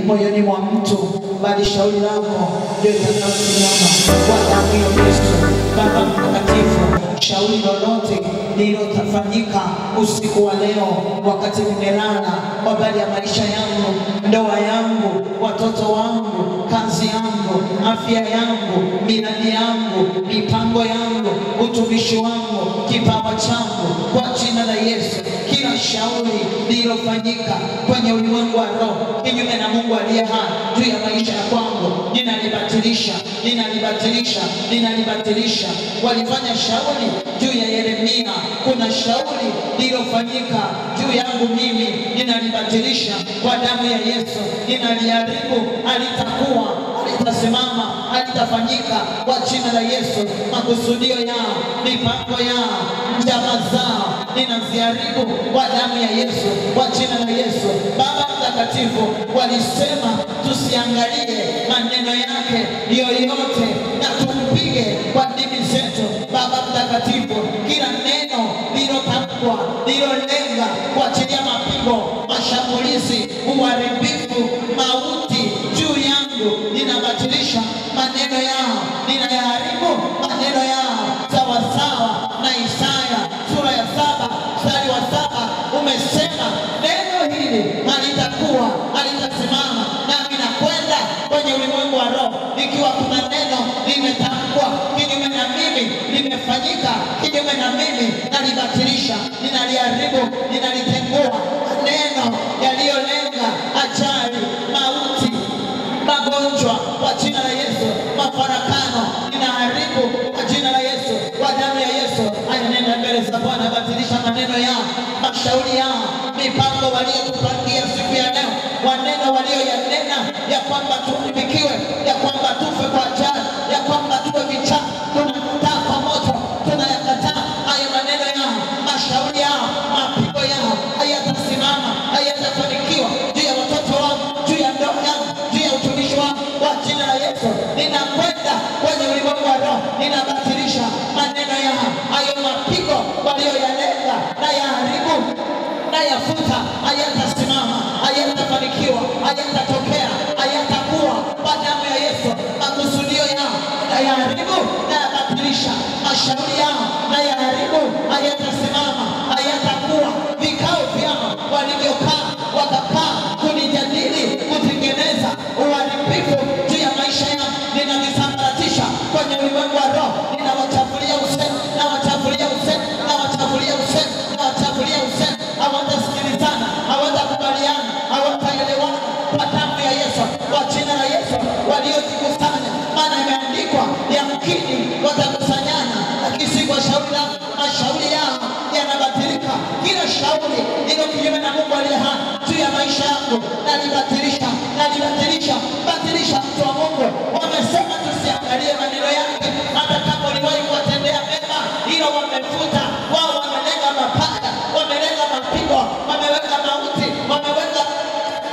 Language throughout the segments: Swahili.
moyoni mwa mtu, bali shauri lako ndio litakalosimama kwa damu ya Yesu. Baba mtakatifu, shauri lolote lililofanyika usiku wa leo wakati nimelala, kwa bali ya maisha yangu, ndoa yangu, watoto wangu, kazi yangu, afya yangu, miradi yangu, mipango yangu, utumishi wangu, kipawa changu, kwa jina la Yesu, kila shauri lililofanyika kwenye ulimwengu wa roho kinyume na Mungu aliye hai juu ya maisha ya kwangu, ninalibatilisha, ninalibatilisha, ninalibatilisha. Walifanya shauri juu ya Yeremia, kuna shauri lililofanyika juu yangu mimi, ninalibatilisha kwa damu ya Yesu. Ninaliharibu, halitakuwa, halitasimama, halitafanyika kwa jina la Yesu. Makusudio yao, mipango yao, njama zao, ninaziharibu kwa damu ya Yesu, kwa jina la Yesu. Baba mtakatifu, walisema tusiangalie maneno yake yoyote na tumpige kwa dimi zetu. Baba mtakatifu, kila neno lilotamkwa, lilolenga kwa ajili ya mapigo, mashambulizi, uharibifu, mauti juu yangu, ninabatilisha maneno yao, ninayaharibu maneno yao sawa sawa na Isaya sura ya 7 mstari wa 7. Umesema neno hili halitakuwa, halitasimama, nami nakwenda kwenye ulimwengu wa roho. Ikiwa kuna neno limetamkwa kinyume na mimi, limefanyika kinyume na mimi, nalibatilisha, ninaliharibu, ninalitengua. Maneno yaliyolenga ajali, mauti, magonjwa, kwa jina la Yesu, mafarakano, ninaharibu kwa jina la Yesu, kwa damu ya Yesu. Haya, nenda mbele za Bwana, batilisha maneno yao, mashauri yao, mipango waliotupangia siku ya leo, maneno walioyanena ya kwamba tuhukumiwe, ya kwamba tufe kwa ajali, ya kwamba tuwe vichaa, tunakataa kwa moto, tunayakataa haya maneno yao, mashauri yao, mapigo yao hayatasimama, hayatafanikiwa juu ya watoto wangu, juu ya ndoa yangu, juu ya utumishi wangu, kwa jina la Yesu. Ninakwenda kwenye ulimwengu wa roho, ninabatilisha maneno yao, hayo mapigo walioyalenga, na yaharibu, na yafuta, hayatasimama, hayatafanikiwa, hayatatokea, hayatakuwa kwa damu ya Yesu. Makusudio yao na yaharibu, na yabatilisha, mashauri yao na yaharibu, hayatasimama, hayatakuwa. Vikao vyao walivyokaa, wakakaa kunijadili, kutengeneza uharibifu juu ya maisha yao, ninavisambaratisha kwenye ulimwengu wa roho. Ninawachafulia usemi, nawachafulia usemi, nawachafulia usemi, nawachafulia usemi. Hawatasikilizana, hawatakubaliana, hawataelewana kwa damu ya Yesu, kwa jina la Yesu. Waliojikusanya, maana imeandikwa yamkini watakusanyana, lakini si kwa shauri langu. Mashauri yao yanabatilika. Kila shauri ilo kinyume na Mungu aliye hai juu ya maisha yangu, nalibatilisha, nalibatilisha. Batilisha mtu wa Mungu. Wamesema tusiangalie maneno yake, hata kama uliwahi kuwatendea mema, ilo wamefuta. Wao wamelenga mapaka, wamelenga mapigo, wameweka mauti, wameweka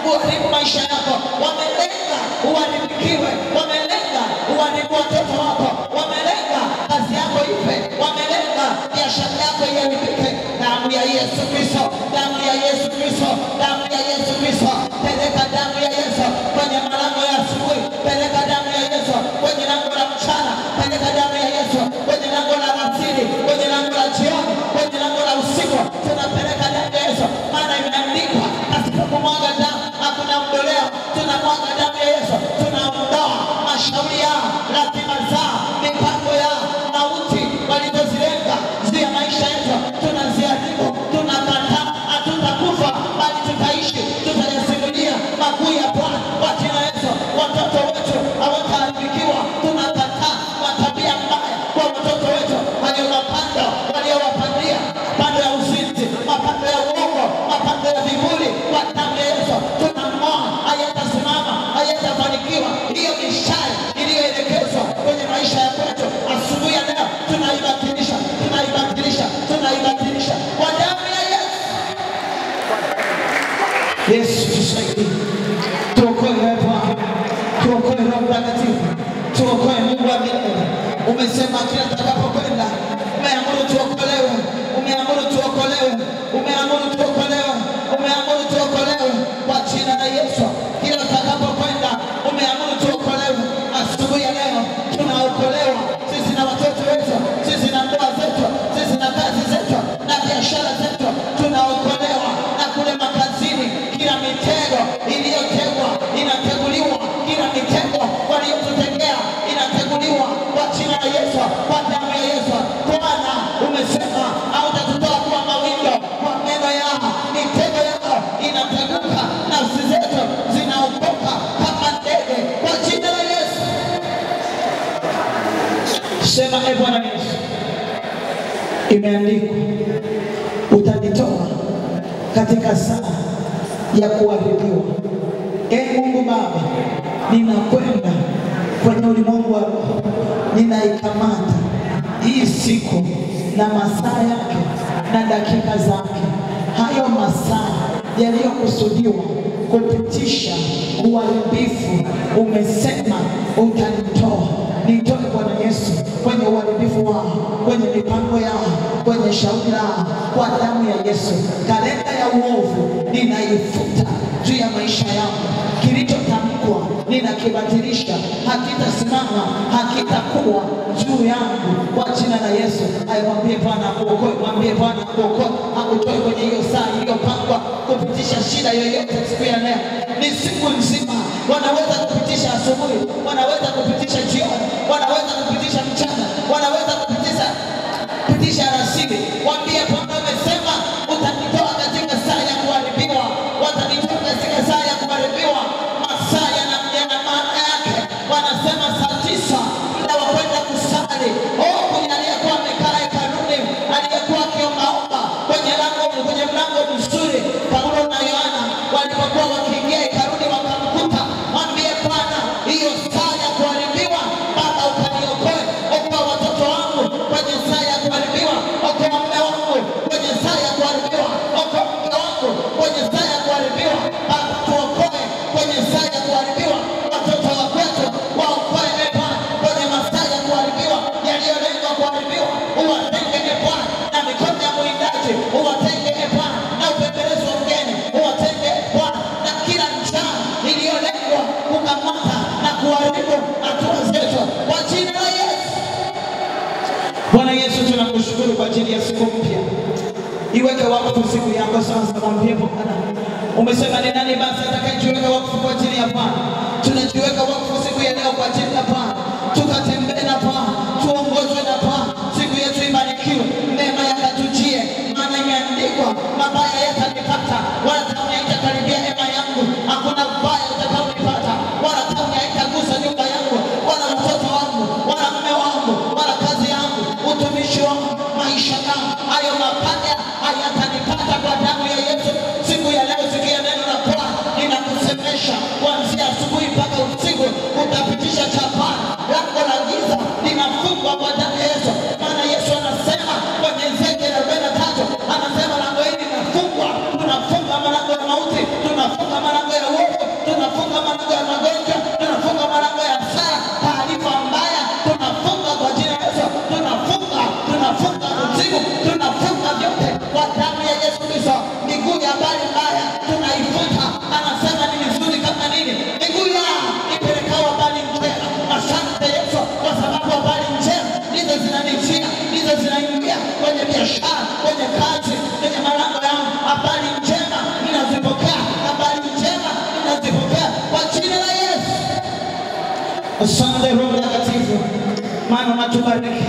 kuharibu maisha yako, wamelenga uharibikiwe, wamelenga uharibu watoto wako, wamelenga kazi yako ife, wamelenga biashara yako iharibike. Damu ya Yesu Kristo, damu ya Yesu Kristo, damu ya Yesu Kristo. Peleka damu ya Yesu kwenye malango ya asubuhi, peleka damu ya Yesu kwenye lango la mchana, peleka damu ya Yesu kwenye lango la alasiri, kwenye lango la jioni, kwenye lango la usiku. Tunapeleka damu ya Yesu, maana imeandikwa pasipo kumwaga damu hakuna ondoleo. Tunamwaga damu ya Yesu, tunaondoa mashauri yao, ratiba zao, mipango yao, mauti walizozilenga juu ya maisha yetu, tunaziharibu, tunakataa. Hatutakufa bali tutaishi. katika saa ya kuharibiwa. Mungu Baba, ninakwenda kwenye ulimwengu wa roho, ninaikamata hii siku na masaa yake na dakika zake, hayo masaa yaliyokusudiwa kupitisha uharibifu. Umesema utanitoa, nitoe Bwana Yesu kwenye uharibifu wao, kwenye mipango yao, kwenye shauri lao, kwa damu ya Yesu. Kalenda ya uovu ninaifuta juu ya maisha yangu. Kilichotamkwa ninakibatilisha, hakitasimama, hakitakuwa juu yangu kwa jina la Yesu. Mwambie Bwana akuokoe, mwambie Bwana akuokoe, akutoe kwenye hiyo saa iliyopangwa kupitisha shida yoyote siku ya leo. Ni siku nzima, wanaweza kupitisha asubuhi, wanaweza kupitisha jioni, wanaweza kupitisha mchana, wanaweza kupitisha alasiri. Mwambie Bwana, umesema utanitoa katika saa ya kuharibiwa, watanitoa katika saa ya kuharibiwa. Masaa yana maana yake. Wanasema saa 9 muda wa kwenda kusali. Kwenye aliyekuwa amekaa hekaluni, aliyekuwa akiomba kwenye mlango mzuri, Paulo na Yohana walipokuwa wakiingia hekaluni wakamkuta. Mwambie Bwana, hiyo saa ya kuharibiwa, Baba ukaniokoe. Okoa watoto wangu kwenye saa ya kuharibiwa, okoa mume wangu kwenye saa ya kuharibiwa, okoa mke wangu kwenye saa ya kuharibiwa. Baba tuokoe kwenye saa ya kuharibiwa, watoto wa kwetu waokoe Bwana kwenye masaa ya kuharibiwa, yaliyolengwa kuharibiwa. Uwatenge Bwana na mikono ya mwindaji, uwatenge Bwana na upembelezi wa mgeni, uwatenge Bwana na kila njaa iliyolengwa kukamata na kuharibu hatua zetu kwa jina la Yesu. Bwana Yesu, tunakushukuru kwa ajili ya siku mpya. Iweke wakfu siku yako sasa. Mwambie Bwana, umesema ni nani basi atakayejiweka wakfu kwa ajili ya Bwana? Tunajiweka wakfu siku ya leo kwa ajili ya Bwana, tukatembee na Bwana, tuongozwe na Bwana. Siku yetu ibarikiwe, neema yakatujie, maana imeandikwa, mabaya yatanipata wala tauni haitakaribia hema yangu. Hakuna ubaya utakaonipata, wala tauni haitagusa nyumba yangu, wala watoto wangu, wala mume wangu, wala kazi yangu, utumishi wangu, maisha yangu. Hayo mabaya hayatanipata kwa damu ya Yesu. Siku ya leo, sikia neno la Bwana linakusemesha kuanzia asubuhi mpaka usiku. Utapitisha chapani, lango la giza linafungwa kwa damu ya Yesu. Maana Yesu anasema kwenye Ezekiel 43, anasema lango hili linafungwa. Tunafunga malango ya mauti, tunafunga malango ya uovu, tunafunga malango ya magonjwa, tunafunga malango ya hasara, taarifa mbaya, tunafunga kwa jina la Yesu. Tunafunga mzigo, tunafunga vyote kwa damu ya Yesu Kristo. Miguu ya habari mbaya tunaifuta. Anasema ni mizuri kama nini miguu yao ipelekao habari njema. Asante Yesu, kwa sababu habari njema ndizo zinanijia, ndizo zinaingia kwenye biashara, kwenye kazi, kwenye malango yangu. Habari njema ninazipokea, habari njema ninazipokea kwa jina la Yesu. Asante Roho Mtakatifu, maana unatubariki.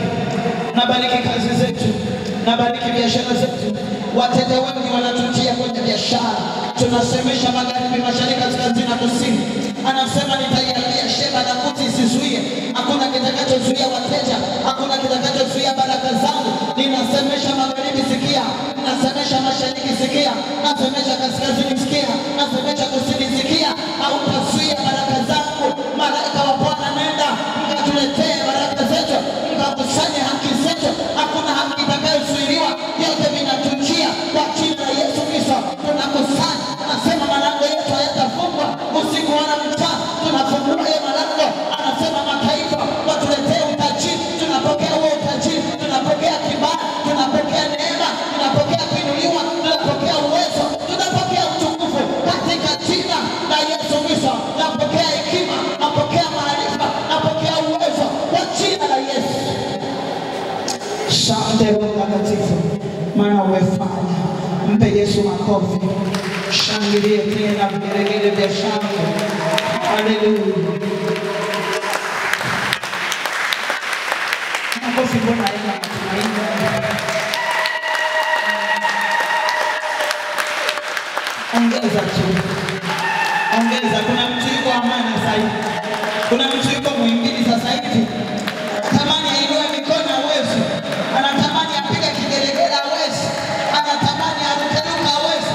Nabariki kazi zetu, nabariki biashara zetu. Wateja wengi wanatujia kwenye biashara. Tunasemesha magharibi, mashariki, kaskazini na kusini. Anasema nitaiambia Sheba na Kuti isizuie. Hakuna kitakachozuia wateja, hakuna kitakachozuia baraka zangu. Ninasemesha magharibi, sikia. Nasemesha mashariki, sikia. Nasemesha kaskazini, sikia. Nasemesha kusini, sikia. Hautazuia baraka zangu. Malaika wa Bwana, nenda mkatuletee baraka zetu, mkakusanye haki zetu. Hakuna haki itakayozuiliwa, yote vinatujia kwa jina la Yesu Kristo. Tunakusanya, anasema malango yetu hayatafungwa usiku wala mchana. Tunafungua hiyo malango. Anasema mataifa watuletee utajiri. Tunapokea huo utajiri, tunapokea kibali, tunapokea neema, tunapokea kuinuliwa, tunapokea uwezo, tunapokea utukufu katika jina la Yesu Kristo. Napokea hekima, napokea maarifa, napokea uwezo kwa jina la Yesu. Asante Roho Mtakatifu, maana umefanya. Mpe Yesu makofi. Shangilie tena vigelegele vya shangwe. Haleluya. Makofi mbona haina matumaini? Ongeza tu. Ongeza. Kuna mtu yuko Amani sasa hivi. Kuna mtu yuko Muhimbili sasa hivi. Anatamani ainue mikono hawezi. Anatamani apige kigelegele hawezi. Anatamani arukeruka hawezi.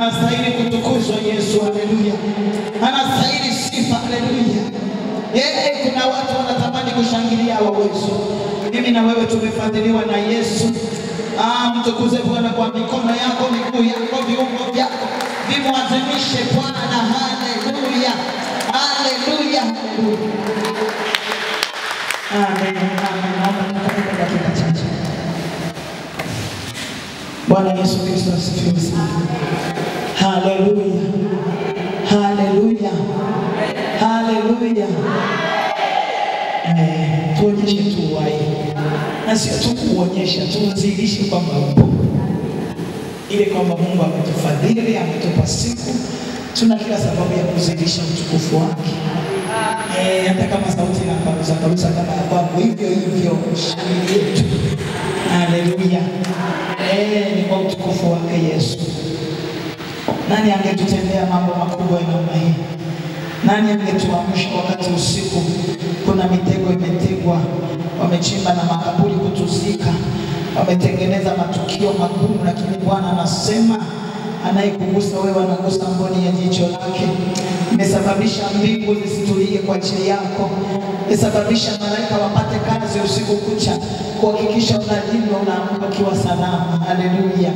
Anastahili kutukuzwa Yesu, haleluya. Anastahili sifa, haleluya. Kuna watu wanatamani kushangilia hawawezi. Mimi na wewe tumefadhiliwa na Yesu. Mtukuze Bwana kwa mikono yako, miguu yako, viungo vyako. Vimuadhimishe Bwana, haleluya. Haleluya. Amen. Bwana Yesu Kristo asifiwe sana. Haleluya. Haleluya. Haleluya. Tuonyeshe tu wai. Na sio tu kuonyesha, tuzidishe kwamba upo. Ile kwamba Mungu ametufadhili, ametupa siku. Tuna kila sababu ya kuzidisha utukufu wake. Hata kama sauti inaparuza kama ya kwangu, hivyo shangilie tu. Haleluya. Ni kwa utukufu wake Yesu. Nani angetutendea mambo makubwa ya namna hii? Nani angetuamsha wakati usiku kuna mitego imetegwa, wamechimba na makaburi kutuzika, wametengeneza matukio magumu, lakini Bwana anasema anayekugusa wewe anagusa mboni ya jicho lake. Imesababisha mbingu zisitulie kwa ajili yako. Imesababisha malaika wapate kazi usiku kucha kuhakikisha unalindwa, unaamka ukiwa salama. Haleluya.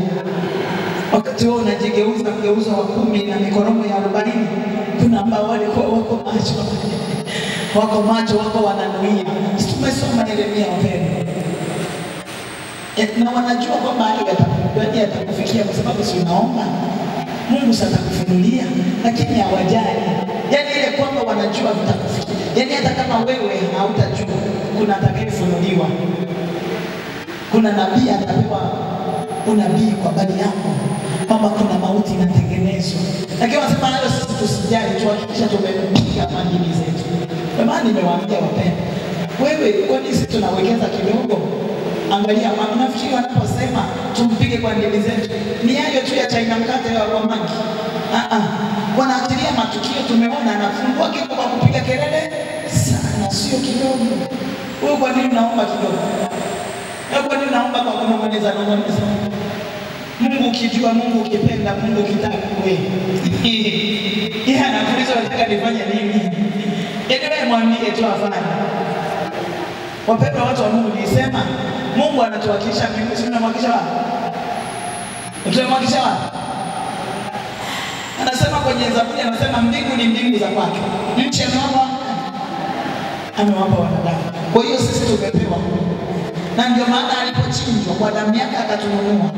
Wakati wewe unajigeuza mgeuzo wa 10 na mikoromo ya 40, kuna ambao walikuwa wako macho, wako wananuia. Tumesoma Yeremia wapendwa. Na wanajua kwamba atakufikia kwa sababu si unaomba. Mungu sasa atakufunulia, lakini hawajali. Yaani ile kwamba wanajua vitakufikia. Yaani hata kama wewe hautajua, kuna atakayefunuliwa. Kuna nabii atapewa unabii kwa habari yako kwamba kuna mauti inatengenezwa. Lakini wanasema hayo sisi tusijali, tuhakikisha tumepiga madini zetu. Kwa maana nimewaambia wapendwa, wewe kwa nini sisi tunawekeza kidogo? Angalia, nafikiri wanaposema tumpige kwa ndimi zetu, ni hayo tu ya China mkate wa mangi. Wanaatilia matukio. Tumeona anafungua kitu kwa kupiga kelele sana, sio kidogo. Wewe kwa nini unaomba kidogo? Wewe kwa nini unaomba kwa kunong'oneza? Mungu ukijua, Mungu ukipenda, Mungu ukitaka wewe. Yeye anakuuliza unataka nifanye nini? Wewe mwambie tu afanye. Wapendwa watu wa Mungu, nilisema Mungu anatuwakilisha mbingu, si tunamwakilisha wapi? Tunamwakilisha wapi? Anasema kwenye Zaburi, anasema mbingu ni mbingu za kwake. Nchi amewapa wanadamu. Kwa hiyo sisi tumepewa. Na ndio maana alipochinjwa kwa damu yake akatununua.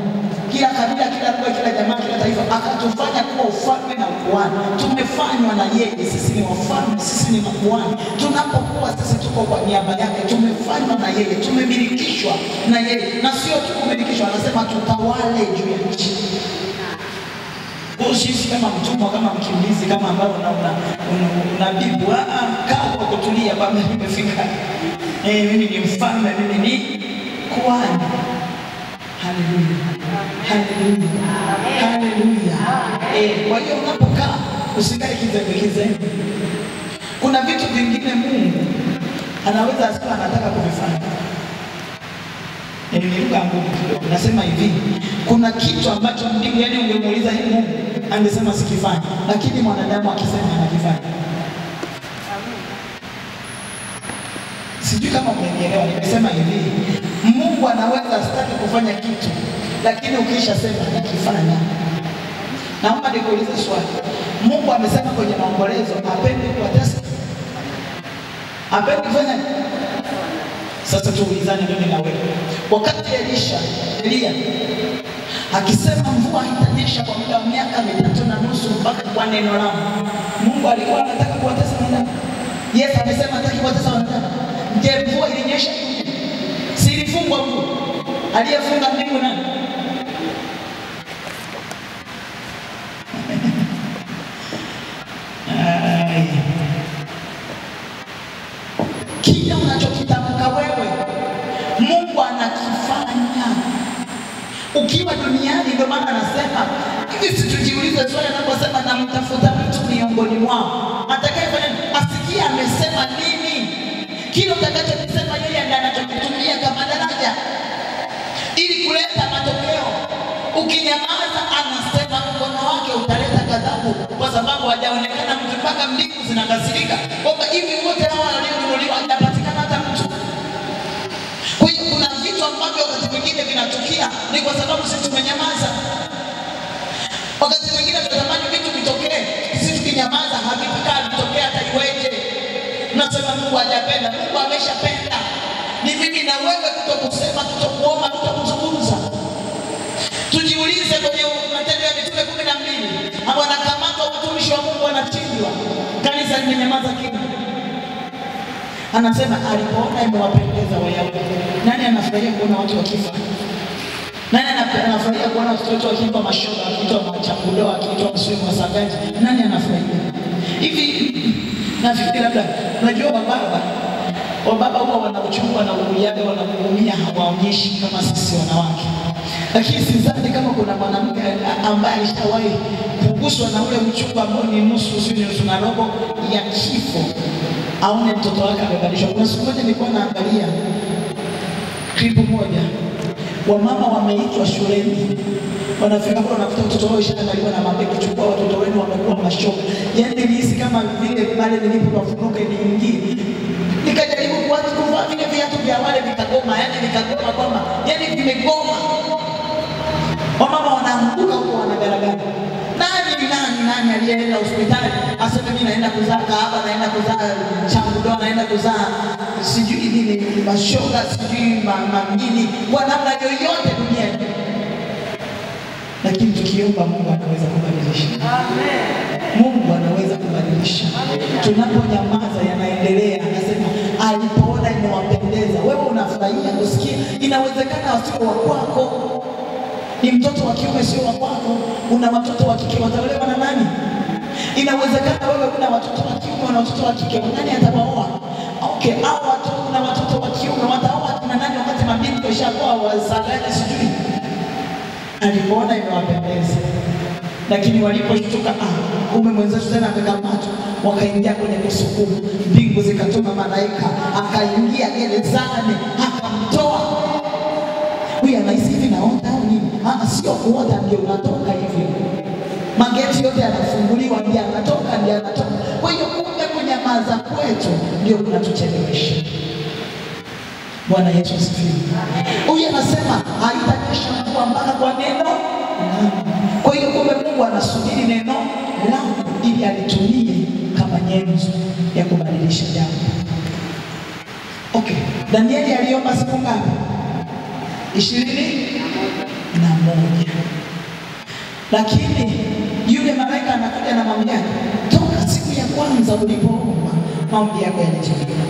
Kila kabila, kila lugha, kila jamaa, kila taifa, akatufanya kuwa ufalme na ukuhani. Tumefanywa na yeye, sisi ni wafalme, sisi ni makuhani. Tunapokuwa sisi tuko kwa niaba yake, tumefanywa na yeye, tumemilikishwa na yeye. Na sio tu kumilikishwa, anasema tutawale juu ya nchi. Usisi kama mtumwa, kama mkimbizi, kama ambao unabibu. Kaa kwa kutulia, baba nimefika. Mimi ni mfalme, mimi ni kuhani. Haleluya. Haleluya. Haleluya. Kwa hiyo unapokaa usikae kizembe. Kuna vitu vingine Mungu anaweza asema anataka kuvifanya. Ni lugha ngumu kidogo. Nasema hivi, kuna kitu ambacho mbingu, yani ungemuuliza hivi Mungu angesema sikifanya, lakini mwanadamu akisema anakifanya. Sijui kama mmeelewa. Nimesema hivi, Mungu anaweza asitaki kufanya kitu, lakini ukisha sema anakifanya. Naomba nikuulize swali. Mungu amesema kwenye maombolezo apende kuwatesa, apende kufanya. Sasa tuulizane mimi na wewe. Wakati Elia akisema mvua itanyesha kwa muda wa miaka 3.5 mpaka kwa neno langu, Mungu alikuwa anataka kuwatesa wanadamu? Yesu amesema hataki kuwatesa wanadamu. Je, mvua ilinyesha? Si ilifungwa mvua? Aliyefunga mbingu nani? Kile unachokitamka wewe, Mungu anakifanya. Ukiwa duniani, ndio maana anasema hivi, situjiulize swali anaposema namtafuta mtu miongoni mwao atakayefanya, asikie amesema nini. Kile utakachokisema yeye ndiye anachokitumia kama daraja ili kuleta matokeo. Ukinyamaza, anasema mkono wake adhabu kwa sababu hajaonekana mtu, mpaka mbingu zinakasirika kwamba hivi wote hawa walionunuliwa hajapatikana hata mtu. Kwa hiyo kuna vitu ambavyo wakati mwingine vinatukia ni kwa sababu sisi tumenyamaza. Wakati mwingine tunatamani vitu vitokee, sisi tukinyamaza havitokea, vitokea hata iweje. Tunasema Mungu hajapenda. Mungu ameshapenda. Ni mimi na wewe kutokusema, kutokuomba, kutokuzungumza. Tujiulize kwenye Matendo ya Mitume 12, hapo anakamatwa mtumishi wa Mungu anachinjwa. Kanisa limenyamaza kimya. Anasema alipoona imewapendeza Wayahudi. Nani anafurahia kuona watu wakifa? Nani anafurahia kuona watoto wakiimba mashoga, wakiitwa machakudo, wakiitwa mswemu wa sagaji? Nani anafurahia? Hivi nafikiri labda unajua wababa huwa wanauchungu, wanauguliaga, wanakuumia, hawaonyeshi kama sisi wanawake. Lakini sidhani kama kuna mwanamke ambaye alishawahi kuguswa na ule uchungu ambao ni nusu na robo ya kifo, aone mtoto wake amebadilishwa. Kuna siku moja nilikuwa naangalia clip moja, wamama wameitwa shuleni, wanafika hapo wanakuta mtoto wao ishaandaliwa na mama, kuchukua watoto wenu wamekuwa mashoga. Yaani nilihisi kama vile pale nilipofunuka niingie, nikajaribu kuvaa vile viatu vya wale vikagoma, yani vikagoma kwamba yani vimegoma. Wamama wanaanguka huko wanagaragara. Nani aliyeenda hospitali aseme mimi naenda kuzaa kahaba, naenda kuzaa changudoa, naenda kuzaa sijui nini mashoga, sijui mamini kwa namna yoyote duniani. Lakini tukiomba Mungu anaweza kubadilisha. Amen. Mungu anaweza kubadilisha. Tunaponyamaza yanaendelea. Anasema alipoona imewapendeza. Wewe unafurahia kusikia, inawezekana sio wa kwako. Ni mtoto wa kiume sio wa kwako, una watoto wa kike, wataolewa na nani? Inawezekana wewe una watoto wa kiume na watoto wa kike, nani atawaoa? Okay, hao watoto na watoto wa kiume wataoa na nani wakati mabinti washakuwa wazalani sijui? Alipoona imewapendeza. Lakini waliposhtuka, kumbe mwenzetu tena amekamatwa, wakaingia kwenye kusukumu, mbingu zikatuma malaika, akaingia gerezani, akamtoa. Huyu anahisi hivi naota au nini? Sio kuota ndio unatoka hivi. Mageti yote yanafunguliwa ndio anatoka, ndio anatoka. Kwa hiyo kumbe kunyamaza kwetu ndio kunatuchelewesha. Bwana Yesu asifiwe. Huyu anasema haitanyesha mvua mpaka kwa neno langu. Kwa hiyo kumbe Mungu anasubiri neno langu ili alitumie kama nyenzo ya kubadilisha jambo. Okay, Danieli aliomba siku ngapi? 21. Lakini yule malaika anakuja na maombi yake. Toka siku ya kwanza ulipoomba, maombi yako yalijibiwa.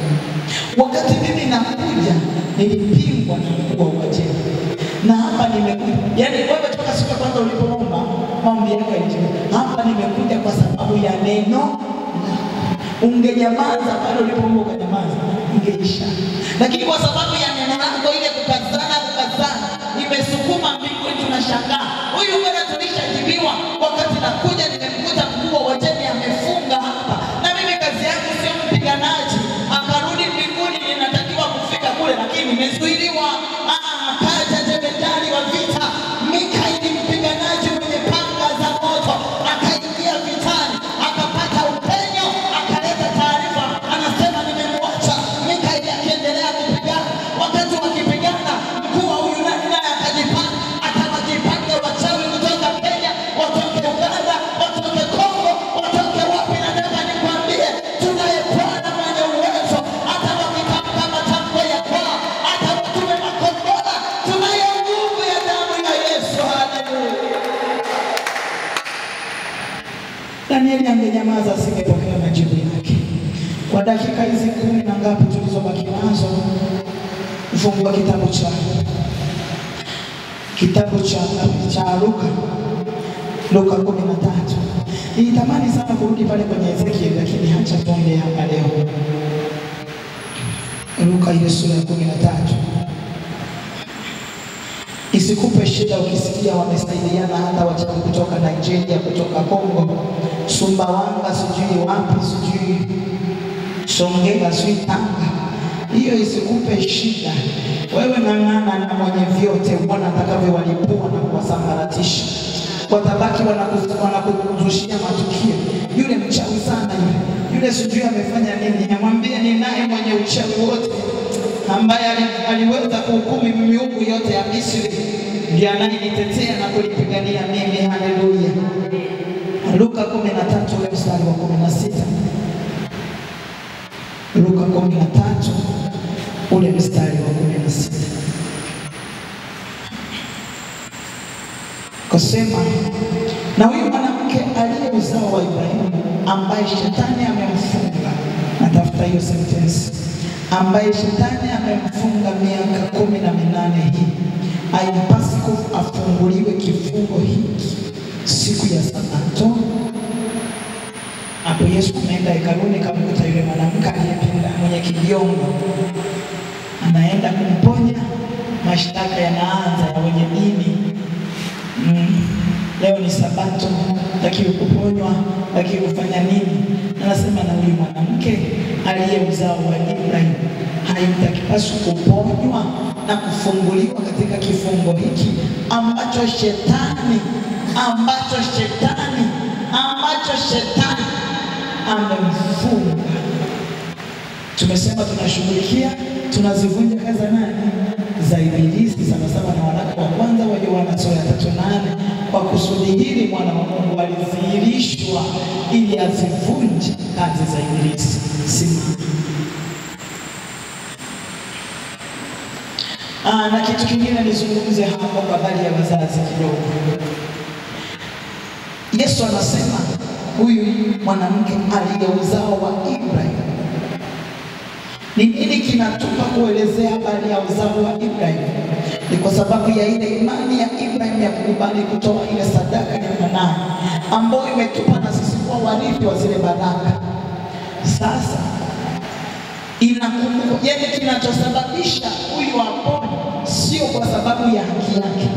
Wakati mimi nakuja nilipingwa na mkuu wa Uajemi. Na hapa nimekuja. Yaani wewe toka siku ya kwanza ulipoomba, maombi yako yalijibiwa. Hapa nimekuja kwa sababu ya neno. Ungenyamaza pale ulipoomba ukanyamaza, ingeisha. Lakini kwa sababu ya neno lako ile kukazana imesukuma mbinguni, tunashangaa. Huyu bwana tulishajibiwa. Wakati nakuja nimekuta mkuu wa Uajemi amefunga hapa. Na mimi kazi yangu sio mpiganaji. Akarudi mbinguni, ninatakiwa kufika kule lakini nimezuiliwa. Akaja jemedari wa vita, Mikaeli mpiganaji mwenye panga za moto, akaingia vitani, akapata upenyo, akaleta taarifa, anasema nimemwacha. Mikaeli akiendelea kupigana, wakati wakipigana mkuu wa huyu naye akajipanga, akawajipanga wachawi kutoka Kenya, watoke Uganda, watoke Kongo, watoke wapi. Nataka nikwambie tunaye Bwana mwenye uwezo, hata wakitamka matamko ya kwao, hata watume makombora, tunayo nguvu ya damu ya Yesu. Haleluya. Danieli angenyamaza asingepokea majibu yake. Kwa dakika hizi 10 na ngapi tulizobaki nazo, fungua kitabu cha Luka 13. Nilitamani sana kurudi pale kwenye Ezekiel lakini hacha tuende hapa leo. Luka ile sura ya 13. Isikupe shida ukisikia wamesaidiana hata wachawi kutoka Nigeria, kutoka Kongo, Sumbawanga, sijui wapi, sijui Songea, sijui Tanga. Hiyo isikupe shida. Wewe ng'ang'ana na mwenye vyote, Bwana atakavyowalipua na kuwasambaratisha. watabaki wanakuzushia matukio. Yule mchawi sana yule sijui amefanya nini. Namwambia ni naye mwenye uchawi wote ambaye aliweza kuhukumu miungu yote ya Misri, ndiye anayenitetea na kunipigania mimi. Haleluya. Luka 13 ule mstari wa 16. Luka 13 ule mstari wa 16. Kusema, na huyu mwanamke aliye uzao wa Ibrahimu ambaye shetani amemfunga, natafuta hiyo sentence, ambaye shetani amemfunga miaka 18 hii, haimpasi afunguliwe kifungo hiki siku ya Sabato. Hapo Yesu ameenda hekaluni, kamkuta yule mwanamke aliyepinda mwenye kibiongo, anaenda kumponya. Mashtaka yanaanza ya wenye dini. Leo ni Sabato, takiwa kuponywa, takiwa kufanya nini? Anasema na huyu mwanamke aliye uzao wa Ibrahimu haitakipaswa kuponywa na kufunguliwa katika kifungo hiki ambacho shetani amemfunga. Tumesema tunashughulikia, tunazivunja kazi za nani? Za Ibilisi, sawasawa na waraka wa kwanza wa Yohana sura ya 3:8. Kwa kusudi hili mwana wa Mungu alidhihirishwa ili azivunje kazi za Ibilisi. Na kitu kingine nizungumze hapo kwa habari ya wazazi kidogo. Yesu anasema huyu mwanamke aliye uzao wa Ibrahimu. Ni nini kinatupa kuelezea habari ya uzao wa Ibrahimu? Ni kwa sababu ya ile imani ya Ibrahimu ya kukubali kutoa ile sadaka ya mwanae, ambayo imetupa na sisi kuwa warithi wa zile baraka. Sasa inakumbuka, yani kinachosababisha huyu apone sio kwa sababu ya haki yake,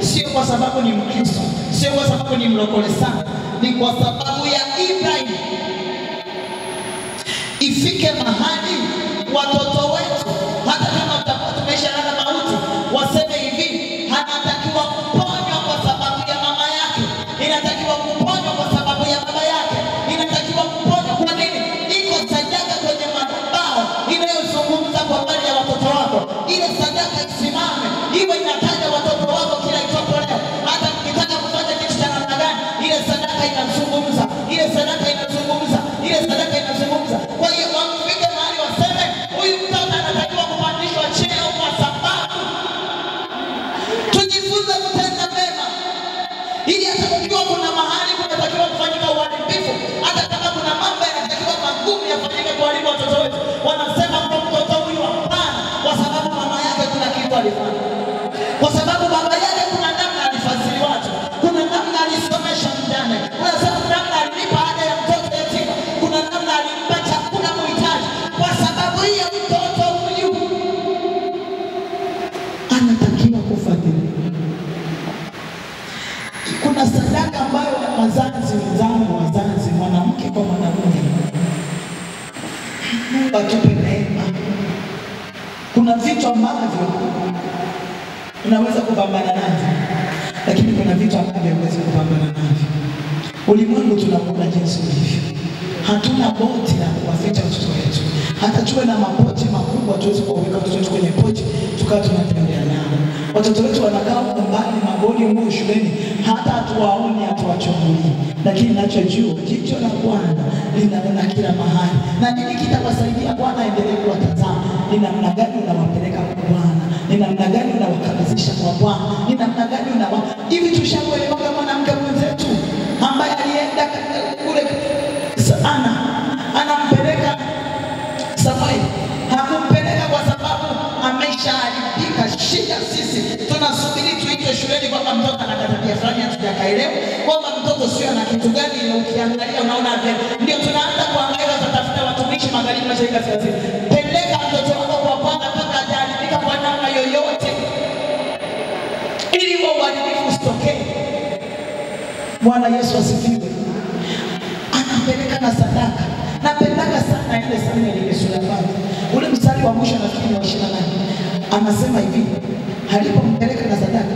sio kwa sababu ni Mkristo, sio kwa sababu ni mlokole sana, ni kwa sababu ya Ibrahimu. Ifike mahali watoto wetu, hata kama tutakuwa tumeshalala mauti, waseme hivi, anatakiwa kuponywa kwa sababu ya mama yake, inatakiwa kuponywa kwa sababu ya baba yake, inatakiwa kuponywa. Kwa nini? Iko sadaka kwenye madhabahu inayozungumza kwa habari ya watoto wako. Ile sadaka isimame, iwe inataja watoto wako kila itwapo leo. Hata mkitaka kufanya kitu cha namna gani, ile sadaka inazungumza, ile sadaka inazungumza, ile sadaka inazungumza. Kwa hiyo wafike mahali waseme huyu mtoto anatakiwa kupandishwa cheo kwa sababu. Tujifunze kutenda mema, ili hata kukiwa kuna mahali kunatakiwa kufanyika uharibifu, hata kama kuna mambo yanatakiwa magumu yafanyike kuharibu watoto wetu, wanasema kwa mtoto huyu hapana, kwa sababu mama yake kuna kitu alifanya, kwa sababu baba yake kuna namna alifadhili watu, kuna namna alisomesha mjane, kuna namna alilipa ada ya mtoto yatima, kuna namna alimpa chakula muhitaji. Kwa sababu hiyo mtoto huyu anatakiwa kufadhili. Kuna sadaka ambayo wazazi wenzangu, wazazi mwanamke kwa mwanamume, Mungu atupe neema. Kuna vitu ambavyo unaweza kupambana navyo, lakini kuna vitu ambavyo huwezi kupambana navyo. Ulimwengu tunaona jinsi ulivyo. Hatuna boti la kuwaficha watoto wetu. Hata tuwe na maboti makubwa tuweze kuweka watoto wetu kwenye boti tukawa tunatembea nao. Watoto wetu wanakaa mbali mabodi huko shuleni, hata hatuwaoni, hatuwachungulii. Lakini ninachojua jicho la Bwana linaona kila mahali. Na nini kitawasaidia Bwana endelee kuwatazama? Ni namna gani unawapeleka kwa Bwana? Ni namna gani unawakabidhisha kwa Bwana? Ni namna gani hivi tushakuelewa kama mwanamke mwenzetu ambaye alienda kule sana anampeleka Samai, hakumpeleka kwa sababu ameshaharibika. Shida sisi tunasubiri tuitwe shuleni kwamba mtoto ana tabia fulani hatujakaelewa, kwamba mtoto sio ana kitu gani, na ukiangalia unaona vyema, ndio tunaanza kuangaika kutafuta watumishi magharibi mashariki kaskazini. Peleka mtoto wako kwa Bwana mpaka ajaharibika kwa namna yoyote, ili uharibifu usitokee. Bwana Yesu asifiwe. Anapeleka na sadaka. Napendaka sana ile Samueli ile sura ya kwanza. Ule mstari wa mwisho nafikiri wa 28. Anasema hivi, alipompeleka na sadaka,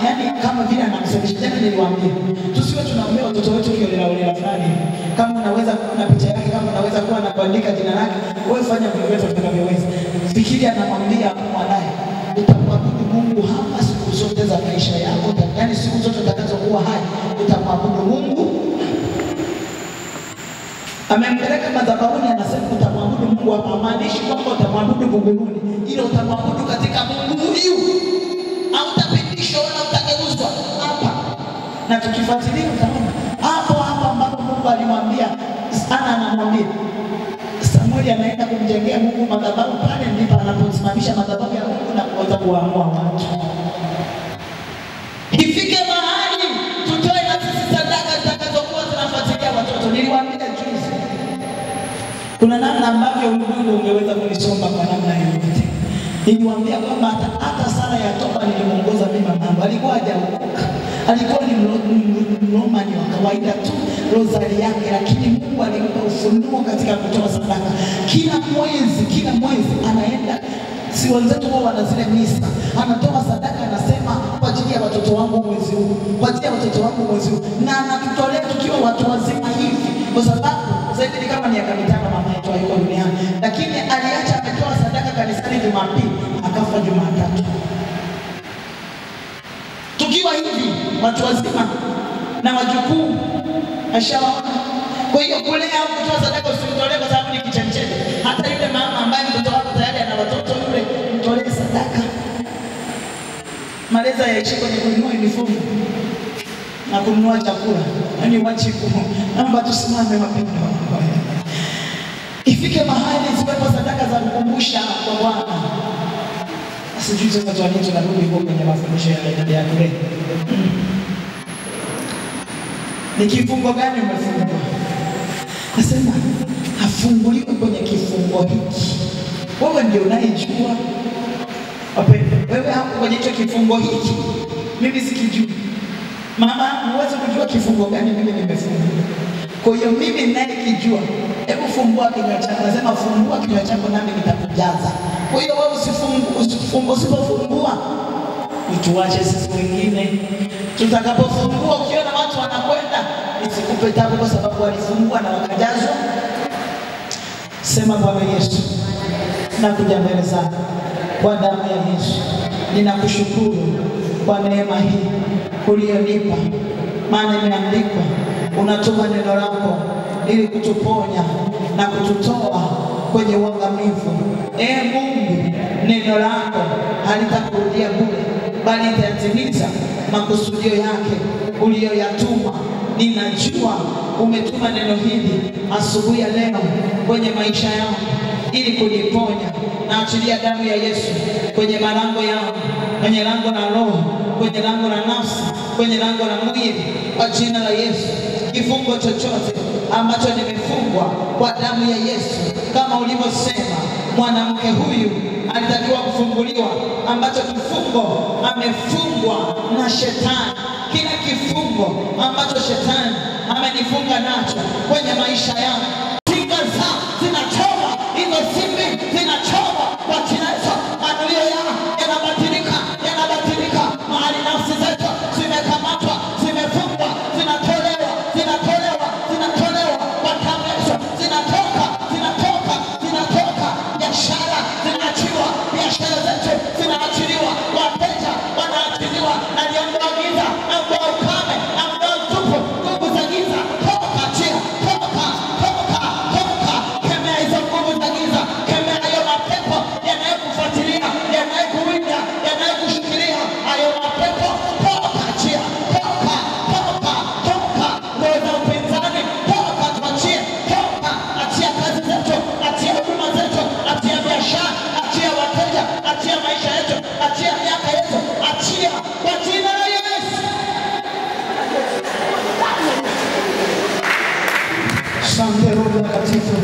yani kama vile anamsemesha, niliwaambia tusiwe tunaombea watoto wetu kiolela fulani. Kama unaweza kuwa na picha yake, kama unaweza kuwa na kuandika jina lake, wewe fanya vile utakavyoweza. Fikiria anamwambia mwanae, utamwabudu Mungu hapa siku zote za maisha yako, yaani siku zote utakazokuwa hai utamwabudu Mungu. Amempeleka madhabahuni, anasema utamwabudu Mungu hapa, maanishi kwamba utamwabudu mbinguni, ila utamwabudu katika Mungu huyu. Hautapitishwa wala utageuzwa hapa. Na tukifuatilia utaona hapo ambapo Mungu alimwambia sana, anamwambia Samueli anaenda kumjengea Mungu madhabahu, pale ndipo anaposimamisha madhabahu ya Mungu na kuanza kuamua watu. Ifike mahali tutoe na sisi sadaka zitakazokuwa zinafuatilia watoto. Niliwaambia juzi, kuna namna ambavyo Mungu ungeweza kunisomba kwa namna yoyote. Niliwaambia kwamba hata sala ya toba nilimuongoza mimi mamangu, alikuwa hajaokoka, alikuwa ni Mromani wa kawaida tu, rosari yake, lakini Mungu alimpa ufunuo katika kutoa sadaka. Kila mwezi anaenda, si wenzetu wao wana zile misa, anatoa sadaka, anasema kwa ajili ya watoto wangu mwezi huu, kwa ajili ya watoto wangu mwezi huu, na anatutolea tukiwa watu wazima hivi, kwa sababu zaidi ni kama miaka 5 mama yetu yuko duniani, lakini aliacha ametoa sadaka kanisani Jumapili, akafa Jumatatu. Tukiwa hivi watu wazima na wajukuu ashawaona. Kwa hiyo kulea au kutoa sadaka usimtolee kwa sababu ni kichemchemi. Hata yule mama ambaye mtoto wako tayari ana watoto, yule mtolee sadaka. Maleza yaishi kwenye kununua uniform na kununua chakula. Yaani wachiku. Naomba tusimame wapendwa. Ifike mahali ziwepo sadaka za kukumbusha kwa Bwana. Sijui sasa tunarudi huko kwenye mafundisho ya kule. Ni kifungo gani umefungwa? Nasema afunguliwe kwenye kifungo hiki. Wewe ndio unayejua. Wewe hapo kwenye hicho kifungo hiki. Mimi sikijui. Mama, uweze kujua kifungo gani mimi nimefungwa. Kwa hiyo mimi ninayekijua, hebu fungua kinywa chako. Nasema fungua kinywa chako nami nitakujaza. Kwa hiyo wewe usipofungua, utuache sisi wengine. Tutakapofungua, ukiona watu wanakwenda, isikupe tabu kwa sababu walifungua na wakajazwa. Sema Bwana Yesu, nakuja mbele zako kwa damu ya Yesu. Ninakushukuru kwa neema hii uliyonipa, maana imeandikwa unatuma neno lako ili kutuponya na kututoa kwenye uangamivu. Mungu, neno lako halitakurudia bure, bali litatimiza makusudio yake uliyoyatuma. Ninajua umetuma neno hili asubuhi ya leo kwenye maisha yangu ili kuniponya. Naachilia damu ya Yesu kwenye malango yangu, kwenye lango la roho, kwenye lango la nafsi, kwenye lango la mwili, kwa jina la Yesu. Kifungo chochote ambacho nimefungwa kwa damu ya Yesu, kama ulivyosema mwanamke huyu alitakiwa kufunguliwa, ambacho kifungo amefungwa na shetani. Kila kifungo ambacho shetani amenifunga nacho kwenye maisha yangu, tinga zao zinachoma, hizo simbi zinachoma kwa jina la Yesu. Manuio yanabadilika mahali nafsi zetu zimekamatwa, zimefungwa, zinatolewa kwa damu ya Yesu. Zinatoka. Biashara zetu zinaachiliwa, wateja wanaachiliwa, na niondoa giza, naondoa ukame, naondoa utupu, nguvu za giza, toka. Kemea hizo nguvu za giza, kemea hayo mapepo yanayokufuatilia, yanayekuwinda, yanayokushikilia, hayo mapepo toka, achia, toka. Roho za upinzani, toka, tuachie, toka, achia kazi zetu, achia huduma zetu, achia biashara, achia wateja, achia maisha yetu, achia miaka yetu, achia kwa jina la Yesu. Asante Roho Mtakatifu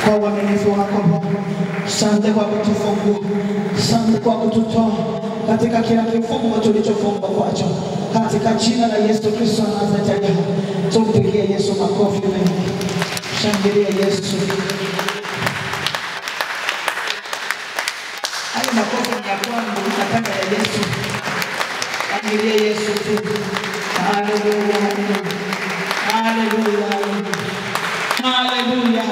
kwa uaminifu wako Bwana. Asante kwa kutufungua, asante kwa kututoa katika kila kifungo tulichofungwa kwacho, katika jina la Yesu Kristo wa Nazareti. Tumpigie Yesu makofi mengi. Shangilia Yesu. Hayo makofi ni ya kwangu, nataka ya Yesu. Shangilia Yesu tu. Haleluya. Haleluya. Haleluya.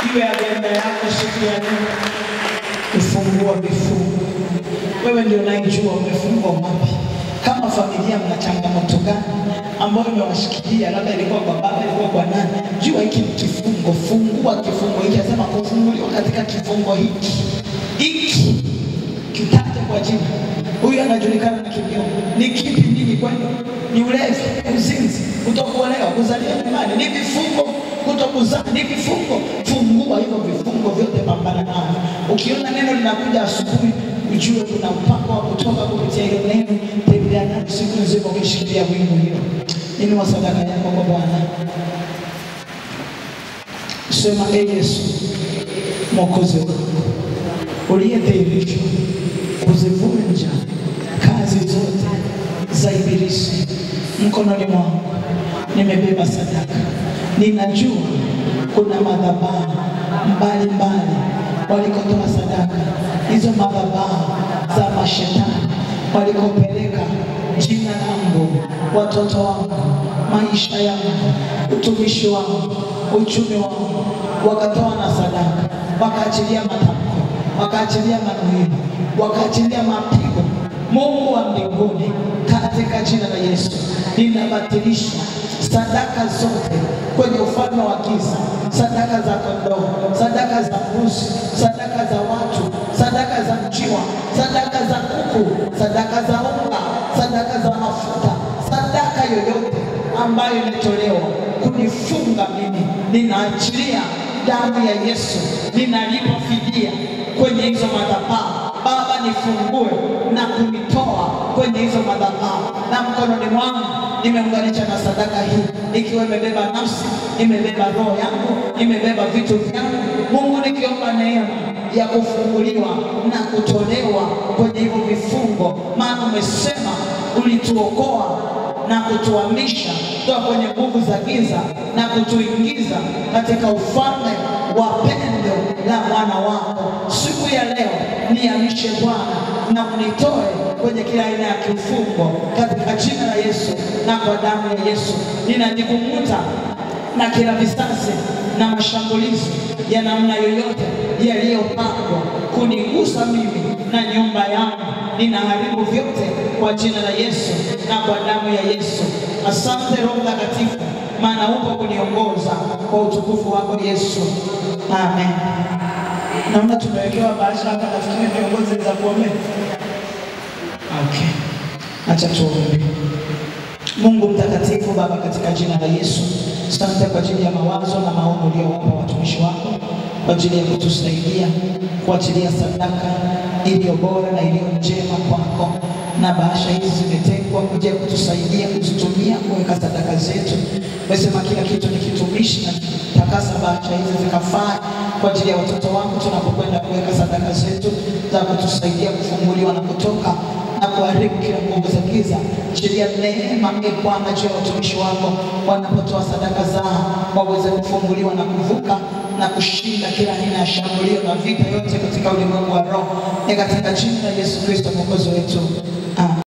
Iwe agenda yako siku ya leo kufungua vifungo. Wewe ndio unayejua umefungwa wapi. Kama familia mna changamoto gani ambayo imewashikilia, labda ilikuwa kwa baba, ilikuwa kwa nani, jua hiki ni kifungo. Fungua kifungo hiki. Anasema kufunguliwa katika kifungo hiki. Hiki kitaje kwa jina. Huyu anajulikana na kinyongo. Ni kipi nini kwani? Ni ulevi, uzinzi, kutokuolewa, kuzalia nyumbani, ni vifungo, kutokuzaa, ni vifungo. Fungua hivyo vifungo vyote, pambana nao. Ukiona neno linakuja asubuhi, ujue kuna mpango wa kutoka kupitia hilo neno. Tembea nalo siku nzima ukishikilia wingu hilo. Inua sadaka yako kwa Bwana. Sema, ee Yesu, Mwokozi wangu, uliyedhihirishwa kuzivunja kazi zote za ibilisi mkononi mwangu, nimebeba sadaka. Ninajua kuna madhabahu mbalimbali walikotoa sadaka. Hizo madhabahu za mashetani walikopeleka jina langu, watoto wangu, maisha yangu, utumishi wangu, uchumi wangu, wakatoa na sadaka, wakaachilia matamko, wakaachilia manuizi, wakaachilia mapigo. Mungu wa mbinguni, katika jina la Yesu, ninabatilisha sadaka zote kwenye ufalme wa giza, sadaka za kondoo, sadaka za mbuzi, sadaka za watu, sadaka za njiwa, sadaka za kuku, sadaka za unga, sadaka za mafuta, sadaka yoyote ambayo imetolewa kunifunga mimi, ninaachilia damu ya Yesu, ninalipa fidia kwenye hizo madhabahu. Baba, nifungue na kunitoa kwenye hizo madhabahu, na mkononi mwangu nimeunganisha na sadaka hii, ikiwa imebeba nafsi, imebeba roho yangu, imebeba vitu vyangu. Mungu, nikiomba neema ya kufunguliwa na kutolewa kwenye hivyo vifungo, maana umesema ulituokoa na kutuhamisha kutoka kwenye nguvu za giza na kutuingiza katika ufalme wa pendo la mwana wako. Siku ya leo nihamishe Bwana na unitoe kwenye kila aina ya kifungo katika jina la Yesu, na kwa damu ya Yesu ninajikumuta na kila visasi na mashambulizi ya namna yoyote yaliyopangwa kunigusa mimi na nyumba yangu. Ninaharibu vyote kwa jina la Yesu na kwa damu ya Yesu. Asante Roho Mtakatifu, maana upo kuniongoza kwa utukufu wako Yesu. Amen. Naona tumewekewa bahasha hapa, nafikiri viongozi za kuombea. Okay. Acha tuombe. Mungu mtakatifu, Baba, katika jina la Yesu, asante kwa ajili ya mawazo na maono uliyowapa watumishi wako, kwa ajili ya kutusaidia kuachilia sadaka iliyo bora na iliyo njema kwako. Na bahasha hizi zimetengwa kuja kutusaidia kuzitumia kuweka sadaka zetu. Umesema kila kitu ni kitumishi, na takasa bahasha hizi zikafaa kwa ajili ya watoto wako tunapokwenda kuweka sadaka zetu za kutusaidia kufunguliwa na kutoka na kuharibu kila nguvu za giza. Achilia neema Bwana juu ya watumishi wako, wanapotoa sadaka zao waweze kufunguliwa na kuvuka na kushinda kila aina ya shambulio na vita yote katika ulimwengu wa roho. Ni katika jina la Yesu Kristo Mwokozi wetu. Amen.